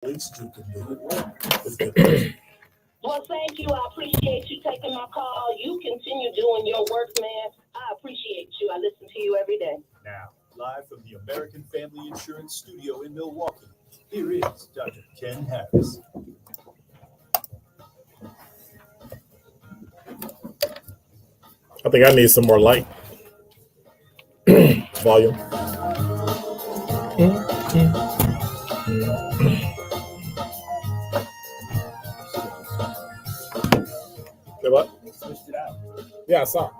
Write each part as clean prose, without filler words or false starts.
Well, thank you. I appreciate you taking my call. You continue doing your work, man. I appreciate you. I listen to you every day. Now, live from the American Family Insurance Studio in Milwaukee, here is Dr. Ken Harris. I think I need some more light. Volume. What? Switched it out. Yeah, I saw.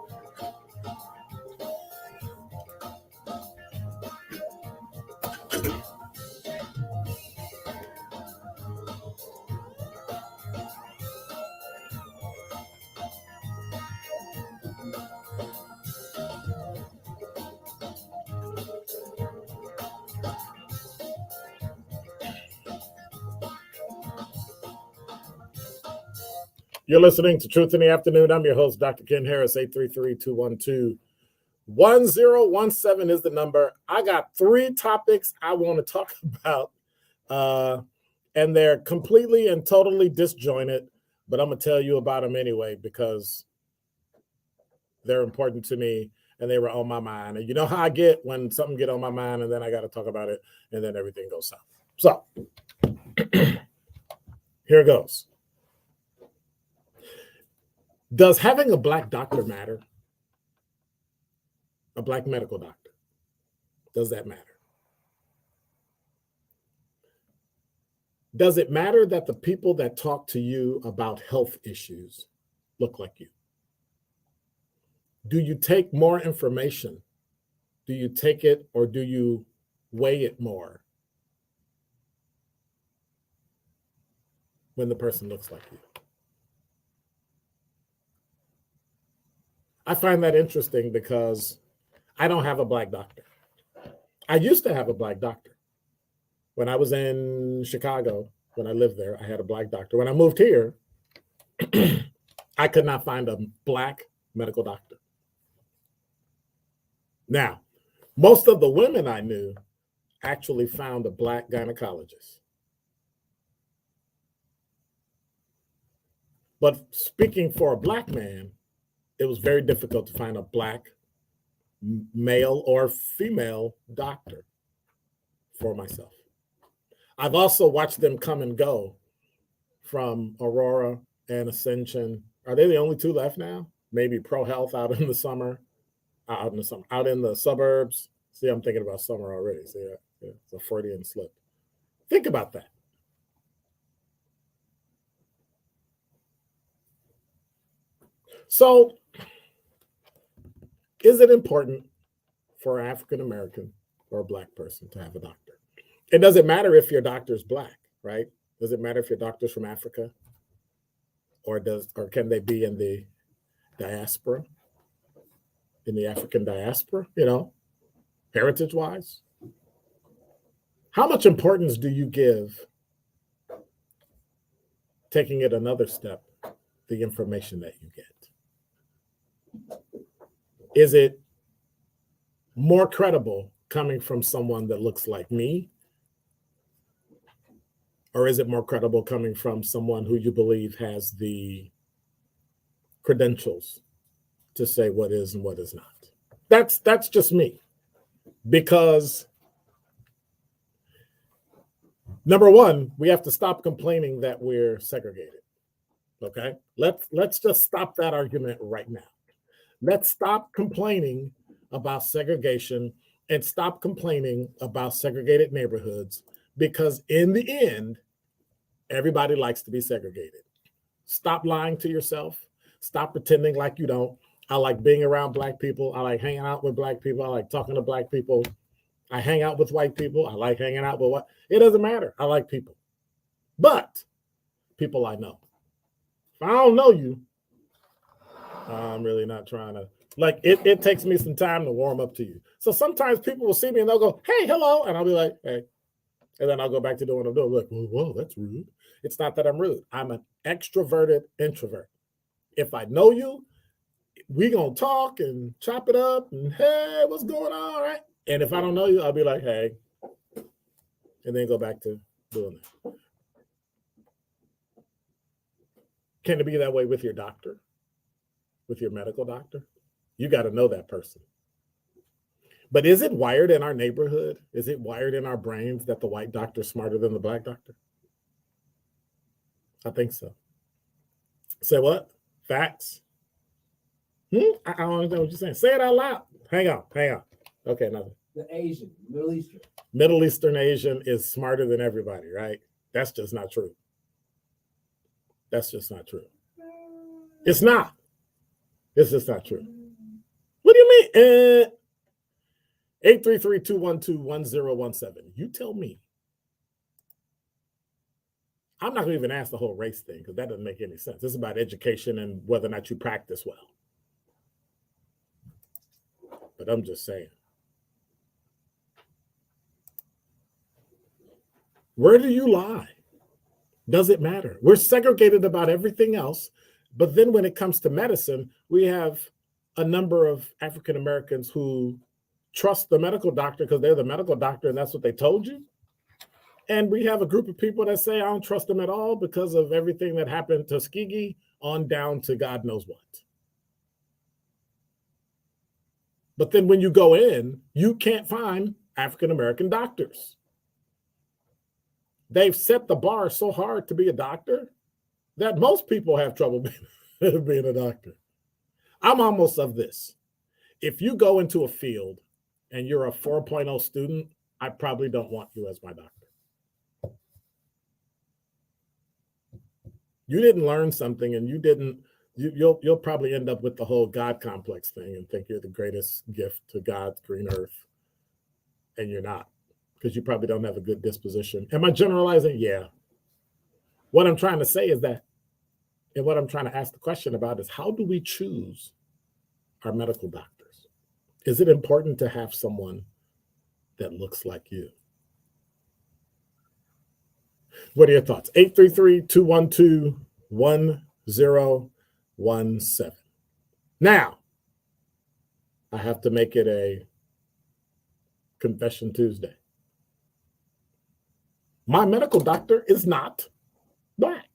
You're listening to Truth in the Afternoon. I'm your host, Dr. Ken Harris. 833-212-1017 is the number. I got 3 topics I want to talk about, and they're completely and totally disjointed, but I'm going to tell you about them anyway because they're important to me and they were on my mind. And you know how I get when something get on my mind and then I got to talk about it and then everything goes south. So here it goes. Does having a Black doctor matter? A Black medical doctor. Does that matter? Does it matter that the people that talk to you about health issues look like you? Do you take more information? Do you take it or do you weigh it more when the person looks like you? I find that interesting because I don't have a Black doctor. I used to have a Black doctor. When I was in Chicago, when I lived there, I had a Black doctor. When I moved here, I could not find a Black medical doctor. Now, most of the women I knew actually found a Black gynecologist. But speaking for a Black man, it was very difficult to find a Black male or female doctor for myself. I've also watched them come and go from Aurora and Ascension. Are they the only 2 left now? Maybe Pro Health out in the summer, out in the suburbs. See, I'm thinking about summer already. See, it's a Freudian slip. Think about that. So, is it important for an African American or a Black person to have a doctor? It doesn't matter if your doctor's Black, right? Does it matter if your doctor's from Africa? Or can they be in the diaspora? In the African diaspora, heritage-wise? How much importance do you give taking it another step, the information that you get? Is it more credible coming from someone that looks like me? Or is it more credible coming from someone who you believe has the credentials to say what is and what is not? That's just me. Because number one, we have to stop complaining that we're segregated. Okay? Let's just stop that argument right now. Let's stop complaining about segregation and stop complaining about segregated neighborhoods, because in the end, everybody likes to be segregated. Stop lying to yourself. Stop pretending like you don't. I like being around Black people. I like hanging out with Black people. I like talking to Black people. I hang out with white people. I like hanging out with it doesn't matter. I like people. But people I know. If I don't know you, I'm really not trying to, it takes me some time to warm up to you. So sometimes people will see me and they'll go, hey, hello. And I'll be like, hey. And then I'll go back to doing what I'm doing. Like, whoa, that's rude. It's not that I'm rude. I'm an extroverted introvert. If I know you, we gonna talk and chop it up and hey, what's going on, right? And if I don't know you, I'll be like, hey, and then go back to doing that. can it be that way with your doctor, with your medical doctor? You got to know that person. But is it wired in our neighborhood? Is it wired in our brains that the white doctor is smarter than the black doctor? I think so. Say what? Facts? I don't understand what you're saying. Say it out loud. Hang on. Okay, nothing. The Asian, Middle Eastern. Middle Eastern Asian is smarter than everybody, right? That's just not true. That's just not true. It's not. It's just not true. What do you mean? 833-212-1017. You tell me. I'm not going to even ask the whole race thing because that doesn't make any sense. This is about education and whether or not you practice well. But I'm just saying. Where do you lie? Does it matter? We're segregated about everything else. But then when it comes to medicine, we have a number of African Americans who trust the medical doctor because they're the medical doctor and that's what they told you. And we have a group of people that say, I don't trust them at all because of everything that happened to Tuskegee on down to God knows what. But then when you go in, you can't find African American doctors. They've set the bar so hard to be a doctor that most people have trouble being a doctor. I'm almost of this. If you go into a field and you're a 4.0 student, I probably don't want you as my doctor. You didn't learn something and you'll probably end up with the whole God complex thing and think you're the greatest gift to God's green earth. And you're not, because you probably don't have a good disposition. Am I generalizing? Yeah. What I'm trying to say is that, and what I'm trying to ask the question about is how do we choose our medical doctors? Is it important to have someone that looks like you? What are your thoughts? 833-212-1017. Now, I have to make it a Confession Tuesday. My medical doctor is not black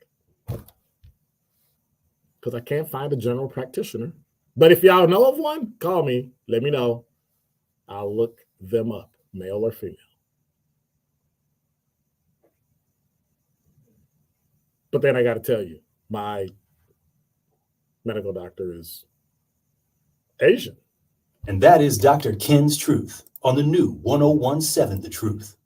because I can't find a general practitioner. But if y'all know of one, call me. Let me know. I'll look them up, male or female. But then I got to tell you, my medical doctor is Asian. And that is Dr. Ken's Truth on the new 1017 The Truth.